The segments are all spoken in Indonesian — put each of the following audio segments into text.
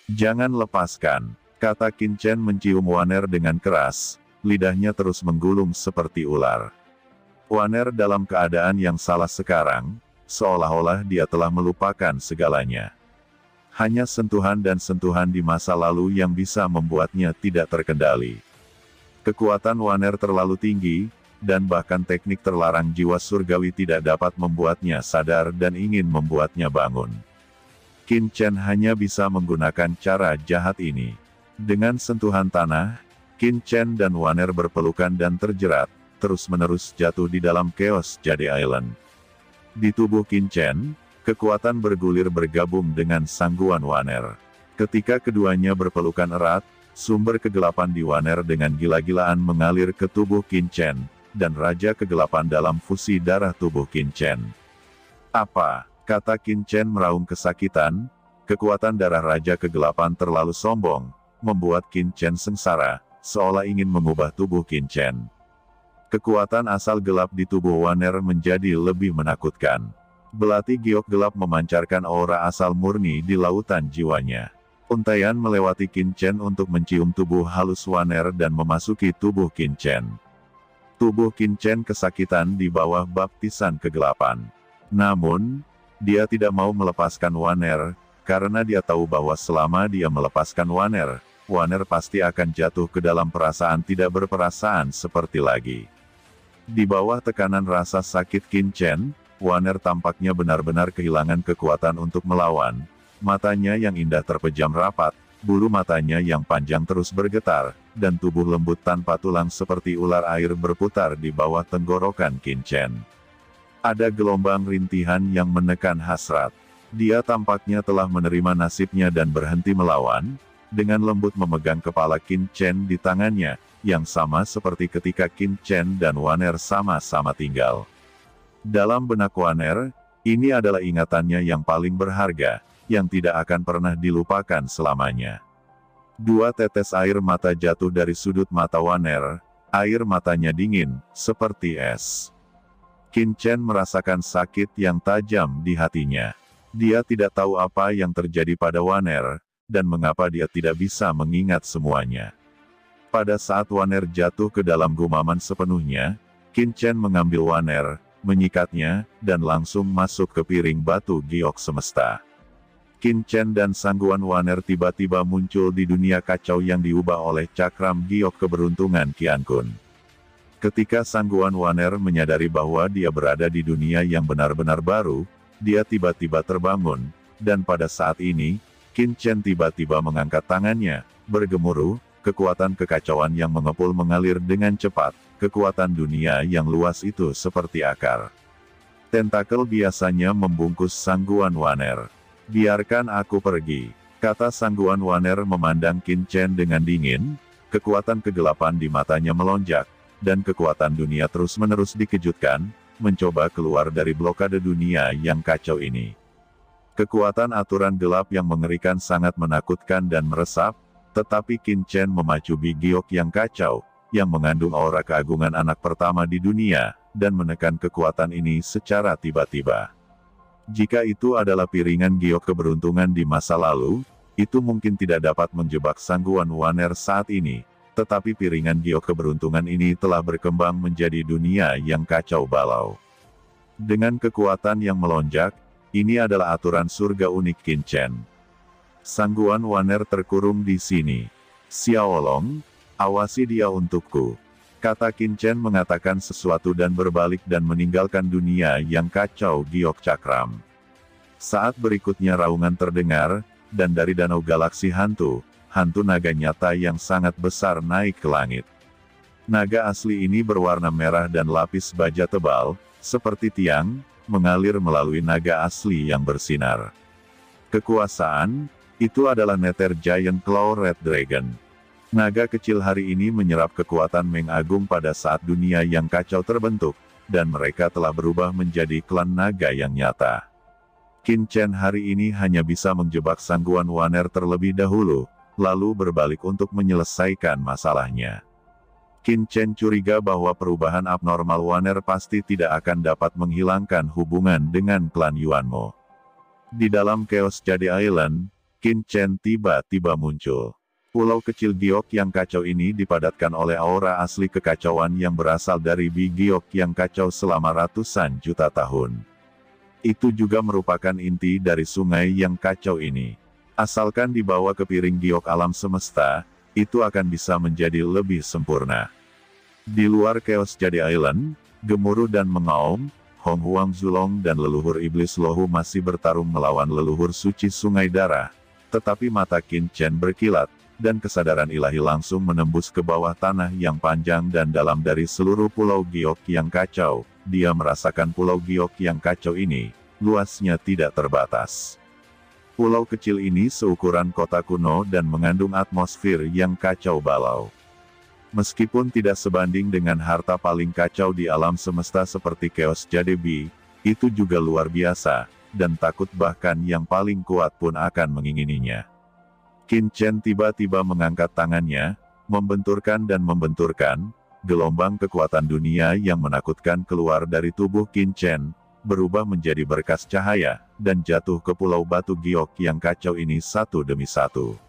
Jangan lepaskan, kata Qin Chen mencium Waner dengan keras, lidahnya terus menggulung seperti ular. Waner dalam keadaan yang salah sekarang, seolah-olah dia telah melupakan segalanya. Hanya sentuhan dan sentuhan di masa lalu yang bisa membuatnya tidak terkendali. Kekuatan Waner terlalu tinggi, dan bahkan teknik terlarang jiwa surgawi tidak dapat membuatnya sadar dan ingin membuatnya bangun. Qin Chen hanya bisa menggunakan cara jahat ini. Dengan sentuhan tanah, Qin Chen dan Waner berpelukan dan terjerat, terus-menerus jatuh di dalam Chaos Jade Island. Di tubuh Qin Chen, kekuatan bergulir bergabung dengan sangguan Waner. Ketika keduanya berpelukan erat, sumber kegelapan di Waner dengan gila-gilaan mengalir ke tubuh Qin Chen, dan Raja Kegelapan dalam fusi darah tubuh Qin Chen. Apa? Kata Qin Chen meraung kesakitan, kekuatan darah Raja Kegelapan terlalu sombong, membuat Qin Chen sengsara, seolah ingin mengubah tubuh Qin Chen. Kekuatan asal gelap di tubuh Waner menjadi lebih menakutkan. Belati giok gelap memancarkan aura asal murni di lautan jiwanya. Untaian melewati Qin Chen untuk mencium tubuh halus Waner dan memasuki tubuh Qin Chen. Tubuh Qin Chen kesakitan di bawah baptisan kegelapan. Namun, dia tidak mau melepaskan Waner, karena dia tahu bahwa selama dia melepaskan Waner, Waner pasti akan jatuh ke dalam perasaan tidak berperasaan seperti lagi. Di bawah tekanan rasa sakit Qin Chen, Waner tampaknya benar-benar kehilangan kekuatan untuk melawan. Matanya yang indah terpejam rapat, bulu matanya yang panjang terus bergetar, dan tubuh lembut tanpa tulang seperti ular air berputar di bawah tenggorokan Qin Chen. Ada gelombang rintihan yang menekan hasrat. Dia tampaknya telah menerima nasibnya dan berhenti melawan, dengan lembut memegang kepala Qin Chen di tangannya, yang sama seperti ketika Qin Chen dan Waner sama-sama tinggal. Dalam benak Waner, ini adalah ingatannya yang paling berharga, yang tidak akan pernah dilupakan selamanya. Dua tetes air mata jatuh dari sudut mata Waner, air matanya dingin, seperti es. Qin Chen merasakan sakit yang tajam di hatinya. Dia tidak tahu apa yang terjadi pada Waner, dan mengapa dia tidak bisa mengingat semuanya. Pada saat Waner jatuh ke dalam gumaman sepenuhnya, Qin Chen mengambil Waner, menyikatnya, dan langsung masuk ke piring batu giok semesta. Qin Chen dan sangguan Waner tiba-tiba muncul di dunia kacau yang diubah oleh cakram giok keberuntungan Qian Kun. Ketika sangguan Waner menyadari bahwa dia berada di dunia yang benar-benar baru, dia tiba-tiba terbangun, dan pada saat ini, Qin Chen tiba-tiba mengangkat tangannya, bergemuruh, kekuatan kekacauan yang mengepul mengalir dengan cepat, kekuatan dunia yang luas itu seperti akar. Tentakel biasanya membungkus sangguan Waner. Biarkan aku pergi, kata sangguan Waner memandang Qin Chen dengan dingin, kekuatan kegelapan di matanya melonjak, dan kekuatan dunia terus-menerus dikejutkan, mencoba keluar dari blokade dunia yang kacau ini. Kekuatan aturan gelap yang mengerikan sangat menakutkan dan meresap, tetapi Qin Chen memacu Bi Giok yang kacau, yang mengandung aura keagungan anak pertama di dunia, dan menekan kekuatan ini secara tiba-tiba. Jika itu adalah piringan giok keberuntungan di masa lalu, itu mungkin tidak dapat menjebak sangguan Waner saat ini. Tetapi piringan giok keberuntungan ini telah berkembang menjadi dunia yang kacau balau. Dengan kekuatan yang melonjak, ini adalah aturan surga unik Qin Chen. Sangguan Waner terkurung di sini. Xiaolong, awasi dia untukku. Kata Qin Chen mengatakan sesuatu dan berbalik dan meninggalkan dunia yang kacau giok cakram. Saat berikutnya raungan terdengar, dan dari danau galaksi hantu naga nyata yang sangat besar naik ke langit. Naga asli ini berwarna merah dan lapis baja tebal, seperti tiang, mengalir melalui naga asli yang bersinar. Kekuasaan, itu adalah Nether Giant Claw Red Dragon. Naga kecil hari ini menyerap kekuatan Meng Agung pada saat dunia yang kacau terbentuk, dan mereka telah berubah menjadi klan naga yang nyata. Qin Chen hari ini hanya bisa menjebak sangguan Waner terlebih dahulu, lalu berbalik untuk menyelesaikan masalahnya. Qin Chen curiga bahwa perubahan abnormal Waner pasti tidak akan dapat menghilangkan hubungan dengan klan Yuanmo. Di dalam Chaos Jade Island, Qin Chen tiba-tiba muncul. Pulau kecil giok yang kacau ini dipadatkan oleh aura asli kekacauan yang berasal dari Bi Giok yang kacau selama ratusan juta tahun. Itu juga merupakan inti dari sungai yang kacau ini. Asalkan dibawa ke piring giok alam semesta, itu akan bisa menjadi lebih sempurna. Di luar Chaos Jade Island, gemuruh dan mengaum, Hong Huang Zulong dan leluhur iblis Lohu masih bertarung melawan leluhur suci sungai darah. Tetapi mata Qin Chen berkilat, dan kesadaran ilahi langsung menembus ke bawah tanah yang panjang dan dalam dari seluruh pulau giok yang kacau. Dia merasakan pulau giok yang kacau ini, luasnya tidak terbatas. Pulau kecil ini seukuran kota kuno dan mengandung atmosfer yang kacau balau. Meskipun tidak sebanding dengan harta paling kacau di alam semesta seperti Chaos Jade Bi, itu juga luar biasa, dan takut bahkan yang paling kuat pun akan mengingininya. Qin Chen tiba-tiba mengangkat tangannya, membenturkan dan membenturkan, gelombang kekuatan dunia yang menakutkan keluar dari tubuh Qin Chen, berubah menjadi berkas cahaya, dan jatuh ke pulau batu giok yang kacau ini satu demi satu.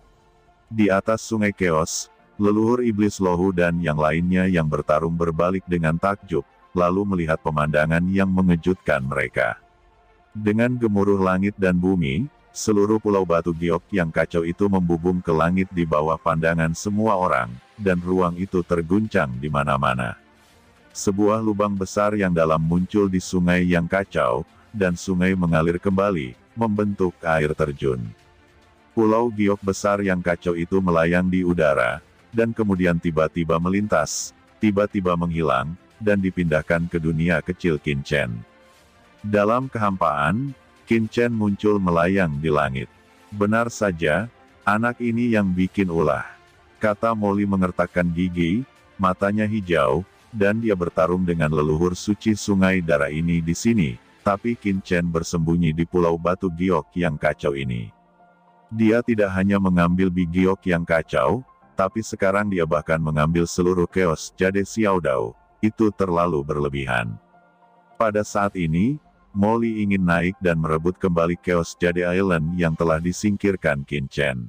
Di atas sungai Chaos, leluhur iblis Lohu dan yang lainnya yang bertarung berbalik dengan takjub, lalu melihat pemandangan yang mengejutkan mereka. Dengan gemuruh langit dan bumi, seluruh pulau batu giok yang kacau itu membubung ke langit di bawah pandangan semua orang, dan ruang itu terguncang di mana-mana. Sebuah lubang besar yang dalam muncul di sungai yang kacau, dan sungai mengalir kembali, membentuk air terjun. Pulau giok besar yang kacau itu melayang di udara, dan kemudian tiba-tiba melintas, tiba-tiba menghilang, dan dipindahkan ke dunia kecil Qin Chen. Dalam kehampaan, Qin Chen muncul melayang di langit. Benar saja, anak ini yang bikin ulah, kata Molly mengertakkan gigi, matanya hijau, dan dia bertarung dengan leluhur suci sungai darah ini di sini, tapi Qin Chen bersembunyi di pulau batu giok yang kacau ini. Dia tidak hanya mengambil Bi Giok yang kacau, tapi sekarang dia bahkan mengambil seluruh Chaos Jade Xiaodao, itu terlalu berlebihan. Pada saat ini, Molly ingin naik dan merebut kembali Chaos Jade Island yang telah disingkirkan Qin Chen.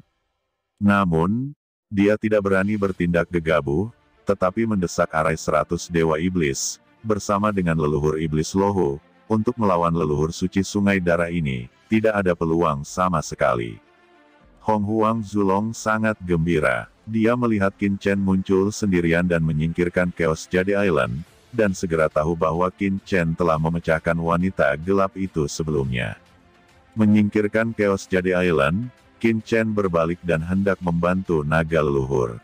Namun, dia tidak berani bertindak gegabah, tetapi mendesak arai 100 Dewa Iblis, bersama dengan leluhur Iblis Lohu, untuk melawan leluhur suci sungai darah ini, tidak ada peluang sama sekali. Hong Huang Zulong sangat gembira. Dia melihat Qin Chen muncul sendirian dan menyingkirkan Chaos Jade Island, dan segera tahu bahwa Qin Chen telah memecahkan wanita gelap itu sebelumnya. Menyingkirkan Chaos Jade Island, Qin Chen berbalik dan hendak membantu naga leluhur.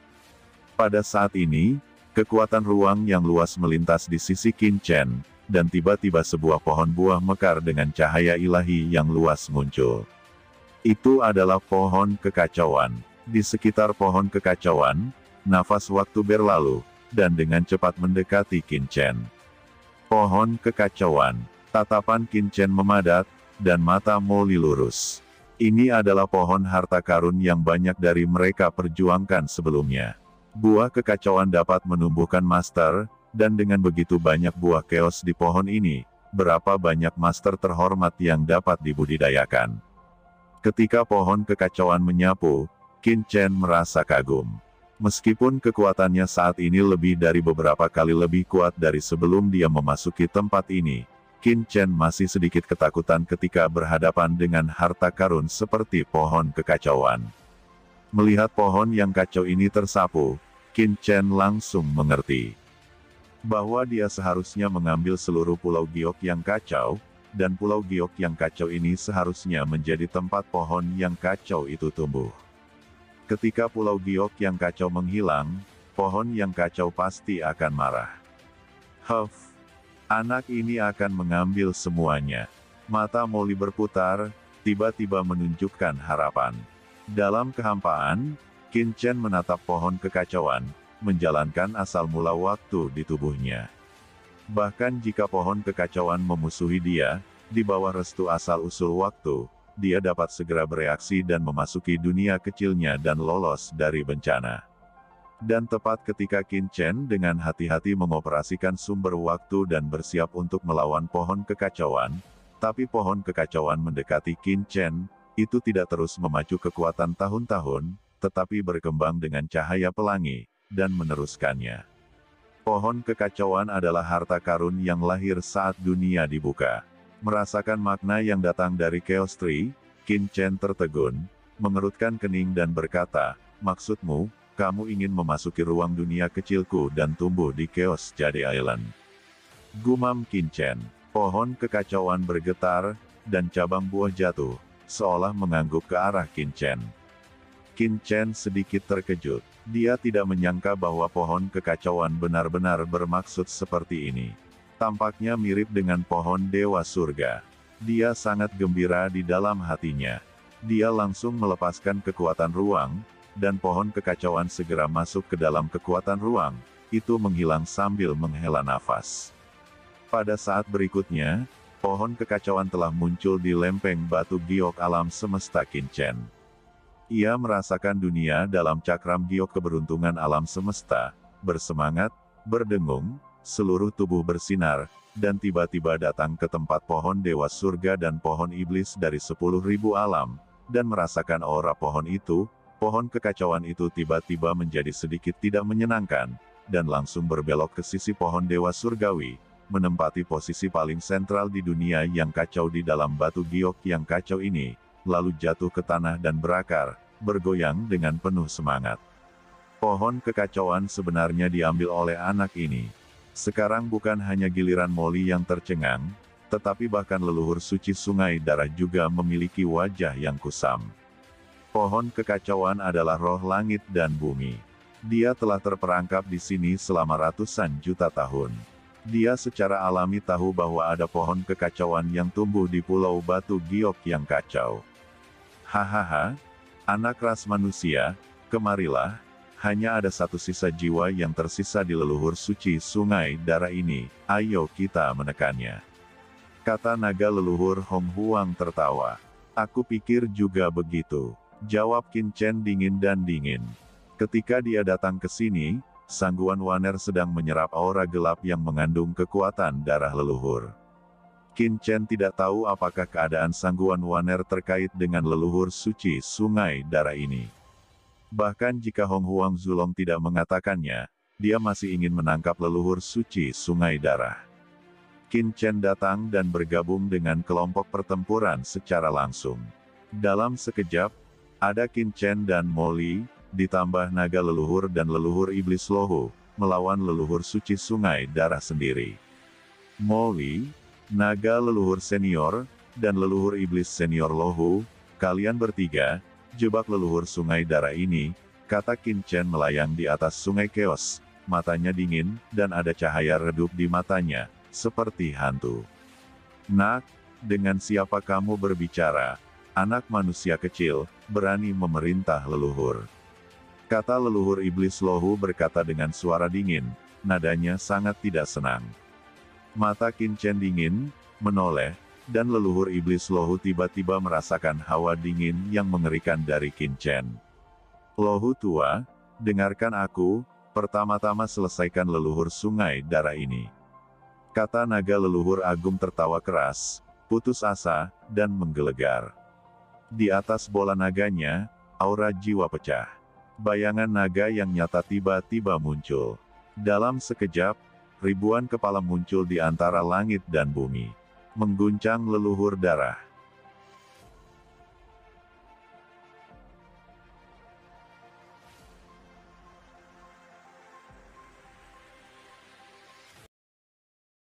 Pada saat ini, kekuatan ruang yang luas melintas di sisi Qin Chen, dan tiba-tiba sebuah pohon buah mekar dengan cahaya ilahi yang luas muncul. Itu adalah pohon kekacauan. Di sekitar pohon kekacauan, nafas waktu berlalu, dan dengan cepat mendekati Qin Chen. Pohon kekacauan. Tatapan Qin Chen memadat, dan mata Molly lurus. Ini adalah pohon harta karun yang banyak dari mereka perjuangkan sebelumnya. Buah kekacauan dapat menumbuhkan master, dan dengan begitu banyak buah chaos di pohon ini, berapa banyak master terhormat yang dapat dibudidayakan. Ketika pohon kekacauan menyapu, Qin Chen merasa kagum. Meskipun kekuatannya saat ini lebih dari beberapa kali lebih kuat dari sebelum dia memasuki tempat ini, Qin Chen masih sedikit ketakutan ketika berhadapan dengan harta karun seperti pohon kekacauan. Melihat pohon yang kacau ini tersapu, Qin Chen langsung mengerti bahwa dia seharusnya mengambil seluruh pulau giok yang kacau, dan pulau giok yang kacau ini seharusnya menjadi tempat pohon yang kacau itu tumbuh. Ketika pulau giok yang kacau menghilang, pohon yang kacau pasti akan marah. Huff, anak ini akan mengambil semuanya. Mata Molly berputar, tiba-tiba menunjukkan harapan. Dalam kehampaan, Qin Chen menatap pohon kekacauan, menjalankan asal mula waktu di tubuhnya. Bahkan jika pohon kekacauan memusuhi dia, di bawah restu asal-usul waktu, dia dapat segera bereaksi dan memasuki dunia kecilnya dan lolos dari bencana. Dan tepat ketika Qin Chen dengan hati-hati mengoperasikan sumber waktu dan bersiap untuk melawan pohon kekacauan, tapi pohon kekacauan mendekati Qin Chen, itu tidak terus memacu kekuatan tahun-tahun, tetapi berkembang dengan cahaya pelangi, dan meneruskannya. Pohon kekacauan adalah harta karun yang lahir saat dunia dibuka. Merasakan makna yang datang dari Chaos Tree, Qin Chen tertegun, mengerutkan kening dan berkata, "Maksudmu, kamu ingin memasuki ruang dunia kecilku dan tumbuh di Chaos Jade Island?" Gumam Qin Chen. Pohon kekacauan bergetar, dan cabang buah jatuh, seolah mengangguk ke arah Qin Chen. Qin Chen sedikit terkejut. Dia tidak menyangka bahwa pohon kekacauan benar-benar bermaksud seperti ini. Tampaknya mirip dengan pohon Dewa Surga. Dia sangat gembira di dalam hatinya. Dia langsung melepaskan kekuatan ruang, dan pohon kekacauan segera masuk ke dalam kekuatan ruang, itu menghilang sambil menghela nafas. Pada saat berikutnya, pohon kekacauan telah muncul di lempeng batu giok alam semesta Qin Chen. Ia merasakan dunia dalam cakram giok keberuntungan alam semesta, bersemangat, berdengung, seluruh tubuh bersinar, dan tiba-tiba datang ke tempat pohon Dewa Surga dan pohon Iblis dari 10.000 alam, dan merasakan aura pohon itu, pohon kekacauan itu tiba-tiba menjadi sedikit tidak menyenangkan, dan langsung berbelok ke sisi pohon Dewa Surgawi, menempati posisi paling sentral di dunia yang kacau di dalam batu giok yang kacau ini, lalu jatuh ke tanah dan berakar, bergoyang dengan penuh semangat. Pohon kekacauan sebenarnya diambil oleh anak ini. Sekarang bukan hanya giliran Molly yang tercengang, tetapi bahkan leluhur suci Sungai Darah juga memiliki wajah yang kusam. Pohon kekacauan adalah roh langit dan bumi. Dia telah terperangkap di sini selama ratusan juta tahun. Dia secara alami tahu bahwa ada pohon kekacauan yang tumbuh di pulau batu giok yang kacau. Hahaha, anak ras manusia, kemarilah, hanya ada satu sisa jiwa yang tersisa di leluhur suci Sungai Darah ini, ayo kita menekannya. Kata naga leluhur Hong Huang tertawa. Aku pikir juga begitu, jawab Qin Chen dingin dan dingin. Ketika dia datang ke sini, Sangguan Waner sedang menyerap aura gelap yang mengandung kekuatan darah leluhur. Qin Chen tidak tahu apakah keadaan Sangguan Waner terkait dengan leluhur suci Sungai Darah ini. Bahkan jika Hong Huang Zulong tidak mengatakannya, dia masih ingin menangkap leluhur suci Sungai Darah. Qin Chen datang dan bergabung dengan kelompok pertempuran secara langsung. Dalam sekejap, ada Qin Chen dan Molly, ditambah naga leluhur dan leluhur iblis Lohu, melawan leluhur suci Sungai Darah sendiri. Molly, naga leluhur senior, dan leluhur iblis senior Lohu, kalian bertiga, jebak leluhur Sungai Darah ini, kata Qin Chen melayang di atas Sungai Chaos, matanya dingin, dan ada cahaya redup di matanya, seperti hantu. Nak, dengan siapa kamu berbicara? Anak manusia kecil, berani memerintah leluhur. Kata leluhur iblis Lohu berkata dengan suara dingin, nadanya sangat tidak senang. Mata Qin Chen dingin, menoleh, dan leluhur iblis Lohu tiba-tiba merasakan hawa dingin yang mengerikan dari Qin Chen. Lohu tua, dengarkan aku, pertama-tama selesaikan leluhur Sungai Darah ini. Kata naga leluhur agung tertawa keras, putus asa, dan menggelegar. Di atas bola naganya, aura jiwa pecah. Bayangan naga yang nyata tiba-tiba muncul. Dalam sekejap, ribuan kepala muncul di antara langit dan bumi, mengguncang leluhur darah.